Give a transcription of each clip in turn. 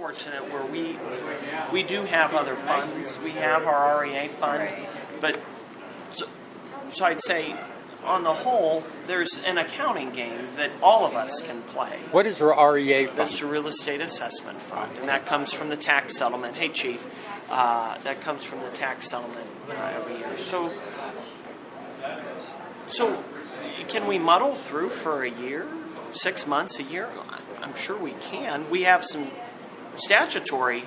fortunate where we do have other funds. We have our REA fund, but so I'd say on the whole, there's an accounting game that all of us can play. What is our REA fund? That's a real estate assessment fund, and that comes from the tax settlement. Hey, Chief, that comes from the tax settlement every year. So can we muddle through for a year, 6 months, a year? I'm sure we can. We have some statutory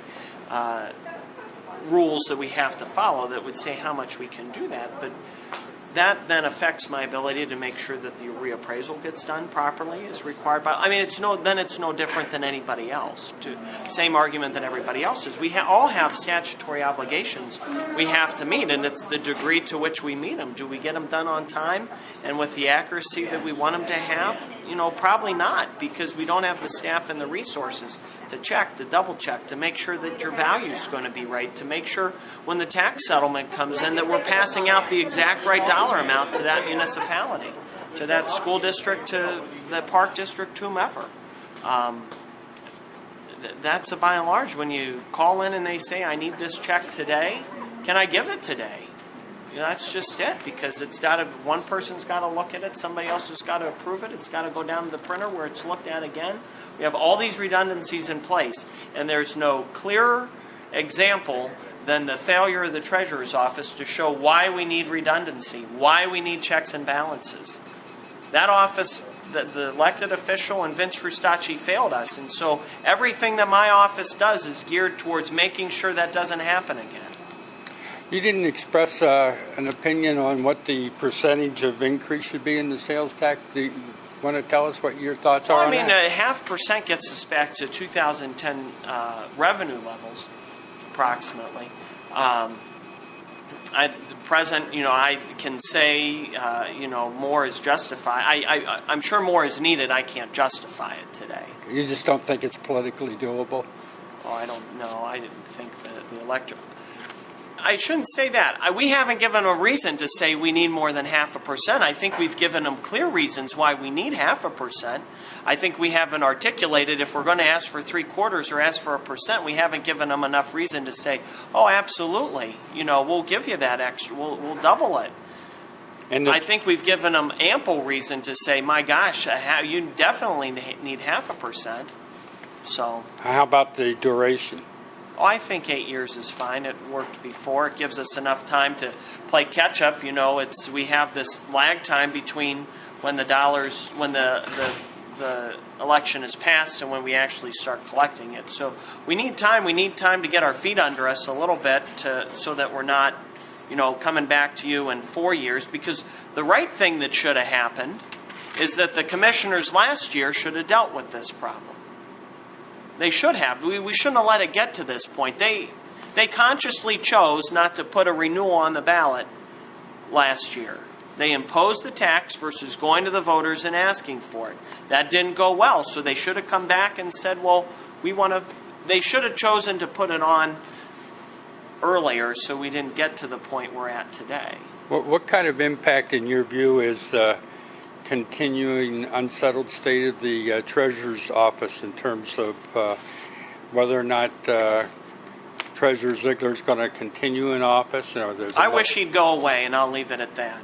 rules that we have to follow that would say how much we can do that, but that then affects my ability to make sure that the reappraisal gets done properly as required by. I mean, it's no different than anybody else. Same argument that everybody else is. We all have statutory obligations we have to meet, and it's the degree to which we meet them. Do we get them done on time and with the accuracy that we want them to have? Probably not, because we don't have the staff and the resources to check, to double check, to make sure that your value is going to be right, to make sure when the tax settlement comes in that we're passing out the exact right dollar amount to that municipality, to that school district, to the park district, to whomever. That's a by and large. When you call in and they say, I need this check today, can I give it today? That's just it, because one person's got to look at it, somebody else has got to approve it, it's got to go down to the printer where it's looked at again. We have all these redundancies in place, and there's no clearer example than the failure of the Treasurer's Office to show why we need redundancy, why we need checks and balances. That office, the elected official and Vince Rustacci failed us, and so everything that my office does is geared towards making sure that doesn't happen again. You didn't express an opinion on what the percentage of increase should be in the sales tax. Do you want to tell us what your thoughts are on that? I mean, 0.5% gets us back to 2010 revenue levels, approximately. At the present, I can say, more is justified. I'm sure more is needed. I can't justify it today. You just don't think it's politically doable? Oh, I don't know. I didn't think that the electorate. I shouldn't say that. We haven't given a reason to say we need more than 0.5%. I think we've given them clear reasons why we need 0.5%. I think we haven't articulated if we're going to ask for 3/4 or ask for 1%. We haven't given them enough reason to say, oh, absolutely, we'll give you that extra. We'll double it. And I think we've given them ample reason to say, my gosh, you definitely need 0.5%. So. How about the duration? Oh, I think 8 years is fine. It worked before. It gives us enough time to play catch up. We have this lag time between when the election is passed and when we actually start collecting it. So we need time. We need time to get our feet under us a little bit so that we're not, coming back to you in 4 years. Because the right thing that should have happened is that the commissioners last year should have dealt with this problem. They should have. We shouldn't have let it get to this point. They consciously chose not to put a renewal on the ballot last year. They imposed the tax versus going to the voters and asking for it. That didn't go well, so they should have come back and said, well, they should have chosen to put it on earlier so we didn't get to the point we're at today. What kind of impact, in your view, is the continuing unsettled state of the Treasurer's Office in terms of whether or not Treasurer Zeigler is going to continue in office? I wish he'd go away, and I'll leave it at that.